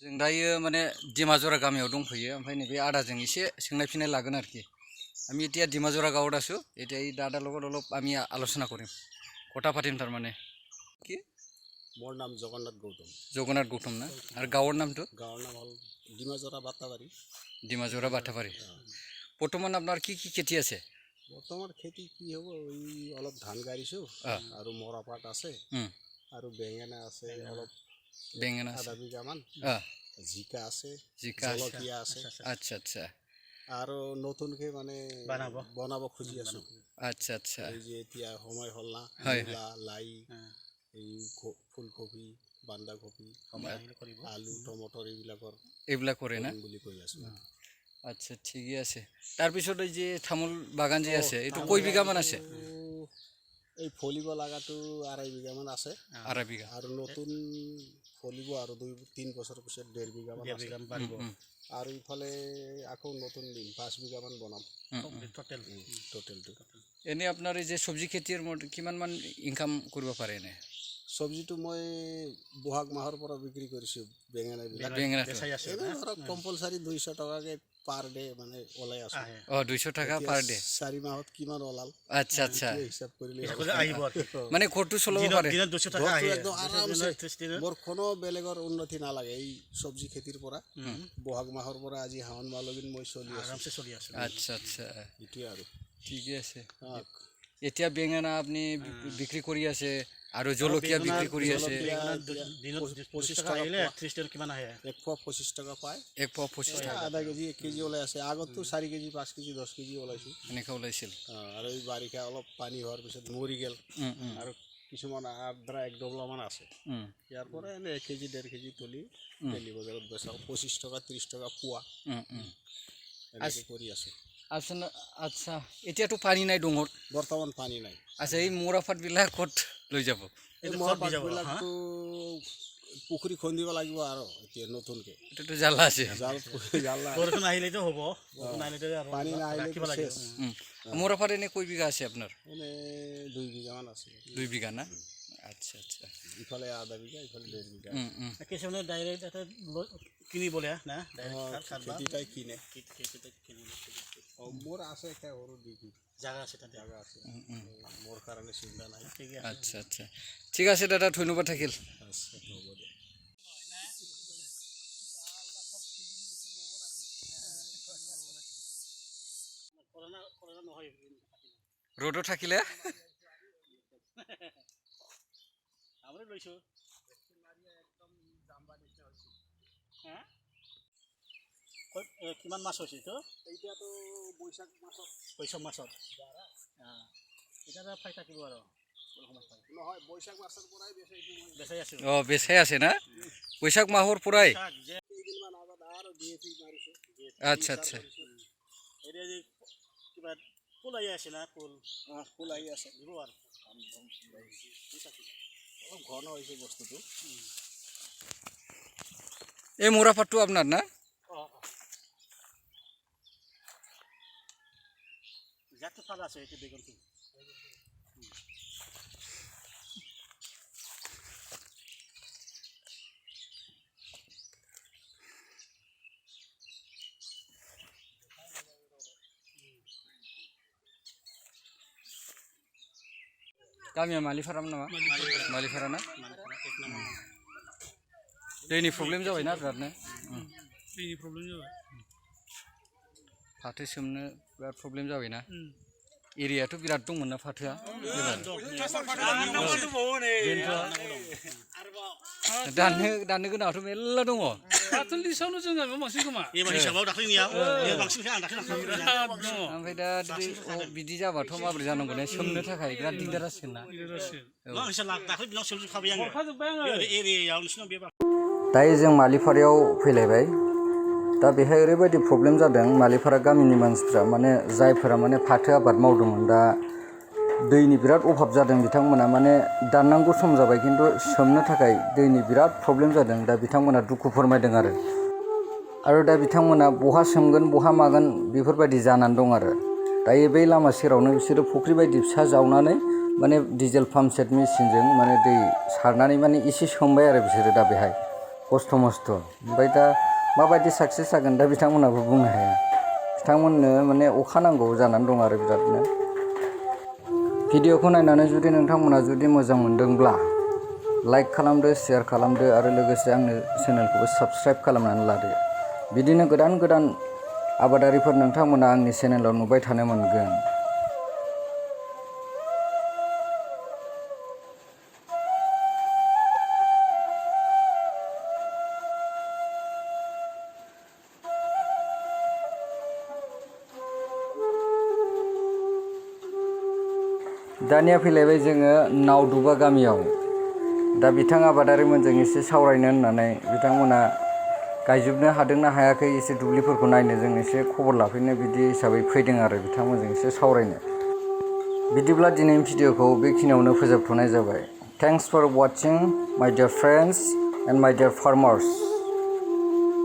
जों दायो माने ডিমাজৰা গামিयाव দंफैयो ओमफ्राय नैबे आदाजों एसे सोंनाय फिननाय लागोन आरोखि আমি এতিয়া ডিমাজৰা গাঁৱত আছো এতিয়া এই দাদাৰ লগত অলপ আমি আলোচনা কৰিম কথা পাতিম তাৰমানে কি মোৰ নাম জগন্নাথ গৌতম না আৰু গাঁৱৰ নামটো গাঁৱৰ নাম হ'ল ডিমাজৰা বাটাবাৰী ডিমাজৰা বাটাবাৰী বৰ্তমান আপোনাৰ কি কি খেতি আছে বৰ্তমান খেতি কি হ'ব এই অলপ ধান গাড়িছোঁ আৰু মৰাপাট আছে আৰু বেঙেনা আছে অলপ বেঙেনা আধা বিঘামান জিকা আছে জিকা জলকীয়া আছে আচ্ছা আচ্ছা আৰু নতুনকৈ মানে বনাব খুজি আছোঁ আচ্ছা আচ্ছা এই যে এতিয়া সময় হ'ল না মূলা লাই এই ফুলকবি বন্ধাকবি আলু টমাটৰ এইবিলাক কৰে না বুলি কৈ আছোঁ আচ্ছা ঠিকই আছে তাৰপিছত এই যে তামোল বাগান যে আছে এইটো কয় বিঘামান আছে এই ফলিব লগাটো 2.5 বিঘামান আছে 2.5 বিঘা আৰু নতুন ফলিব আৰু 2-3 বছৰ পিছত 1.5 বিঘামান পাৰিব আৰু ইফালে আকৌ নতুন দিন 5 বিঘামান বনাম টোটেলটো এনে আপোনাৰ এই যে চব্জি খেতিৰ কিমানমান ইনকাম কৰিব পাৰে এনে চব্জিটো মই বহাগ মাহৰ পৰা বিক্ৰী কৰিছোঁ বেঙেনা ধৰক কম্পালচাৰী 200 টকাকৈ পাৰ ডে মানে ওলাই আছে 200 টাকা পাৰ ডে 4 মাহত কিমান ওলাল আচ্ছা আচ্ছা হিচাপ কৰিলে আহিব মানে ঘৰটো চলাব পাৰে দিনত 200 টাকা আহে একদম আৰামছে মোৰ কোনো বেলেগৰ উন্নতি নালাগে এই চব্জি খেতিৰ পৰা বহাগ মাহৰ পৰা আজি শাওন মাহলৈকে মই আৰামছে চলি আছোঁ আচ্ছা আচ্ছা এইটোৱে আৰু ঠিকই আছে এতিয়া বেঙেনা আপুনি বিক্ৰী কৰি আছে আৰু জলকীয়া বিক্ৰী কৰি আছে দিনত 25 টাকা আহিলে 30 টাকা কিমান আহে 125 টাকা পায় 125 টাকা আধা কেজি 1 কেজি ওলাই আছে আগততো 4 কেজি 5 কেজি 10 কেজি ওলাইছিল এনেকৈ ওলাইছিল আৰু এই বাৰিষা অলপ পানী হোৱাৰ পিছত মৰি গ'ল আৰু কিছুমান আদ্ৰা 1 ডবলামান আছে ইয়াৰ পৰা এনে 1 কেজি 1.5 কেজি তুলি দিল্লী বজাৰত বেচাও 25 টাকা 30 টাকা পোৱা এনেকৈ কৰি আছোঁ আচ্ছা এতিয়াতো পানী নাই ডঙত বৰ্তমান পানী নাই আচ্ছা এই মৰাপাটবিলাক ক'ত লৈ যাব এই মৰাপাটবিলাকতো পুখুৰী খন্দিব লাগিব আৰু এতিয়া নতুনকৈ এইটোতো জালা আছে বৰষুণ আহিলেতো হ'ব বৰষুণ আহিলেতো আৰু পানী নাহিলে শেষ মৰাপাট এনে কয় বিঘা আছে আপোনাৰ এনে 2 বিঘামান আছে 2 বিঘা না আচ্ছা আচ্ছা ইফালে আধা বিঘা ইফালে 1.5 বিঘা কিছুমানে ডাইৰেক্ট এটা কিনিবলৈ না খেতিটাই কিনে মোৰ আছে একটা সৰু ডিগি জাগা আছে তাতে জাগা আছে মোৰ কাৰণে চিন্তা নাই আচ্ছা আচ্ছা ঠিক আছে দাদা ধন্যবাদ থাকিল হ'ব দে ৰ'দত থাকিলে আমি লৈছোঁ কিমান মাছ হৈছে এইটো এতিয়াতো বৈশাখ মাছত এতিয়া পাই থাকিব আৰু নহয় বৈশাখ মাছৰ পৰাই বেচাই আছোঁ বেচাই আছে না বৈশাখ মাহৰ পৰাই কেইদিনমান আগত আৰু ডিএপি মাৰিছোঁ আচ্ছা আচ্ছা এতিয়া যে কিবা ফুল আহি আছে না ফুল আহি আছে দিব আৰু অলপ ঘন হৈছে বস্তুটো এই মৰাপাটটো আপোনাৰ না জাতটো ভাল আছে এইটো বেগুনটো गामिया मालिफाराम नामा मालिफारा ना दैनि प्रब्लेम जाबायना बिरादनो दैनि प्रब्लेम जाबाय फाथो सोमनो बिराद प्रब्लेम जाबायना एरियाथ' बिराद दंमोन ना फाथोआ दाननो गोनाङाथ' मेरला दङ फाथोनि लिस्टआवनो जों गामियाव बांसिन खोमा एबार हिसाबाव दाख्लैनियाव बांसिनखाय आं दाख्लै ओमफ्राय दा बिदि जाबाथ' माबोरै जानांगौ ने सोमनो थाखाय बिराद दिगदार जासिगोन ना दाख्लै बिनाव सोमजोबखाबाय आङो एरियायाव नोंसिनाव बे दायो जों मालिफारायाव फैलायबाय दा बेहाय ओरैबायदि प्रब्लेम जादों मालिफारा गामिनि मानसिफ्रा माने जायफोरा माने फाथो आबाद मावदोंमोन दा दैनि बिराद अभाब जादों बिथांमोना माने दाननांगौ सम जाबाय खिन्थु सोमनो थाखाय दैनि बिराद प्रब्लेम जादों दा बिथांमोना दुखु फोरमायदों आरो दा बिथांमोना बहा सोमगोन बहा मागोन बेफोरबायदि जानानै दं आरो दायो बै लामा सेरावनो बिसोरो फुख्रि बायदि फिसा जावनानै माने डिजेल पाम्प सेट मेसिनजों माने दै सारनानै माने एसे सोमबाय आरो बिसोरो दा बेहाय खस्थ' मस्थ' ओमफ्राय दा माबायदि साक्सेस जागोन दा बिथांमोनहाबो बुंनो हाया बिथांमोननो माने अखा नांगौ जानानै दं आरो बिरादनो भिडिअखौ नायनानै जुदि नोंथांमोना जुदि मोजां मोनदोंब्ला लाइक खालामदो शेयार खालामदो आरो लोगोसे आंनो चेनेलखौबो साबस्क्राइब खालामनानै लादो बिदिनो गोदान गोदान आबादारिफोर नोंथांमोना आंनि चेनेलाव नुबाय थानो मोनगोन दानिया फैलायबाय जोङो नावदुबा गामियाव दा बिथां आबादारिमोनजों एसे सावरायनो होननानै बिथांमोना गायजोबनो हादोंना हायाखै एसे दुब्लिफोरखौ नायनो जों एसे खबर लाफैनो बिदि हिसाबै फैदों आरो बिथांमोनजों एसे सावरायनो बिदिब्ला दिनैनि भिडिअखौ बेखिनियावनो फोजोबथ'नाय जाबाय thanks for watching my dear friends and my dear farmers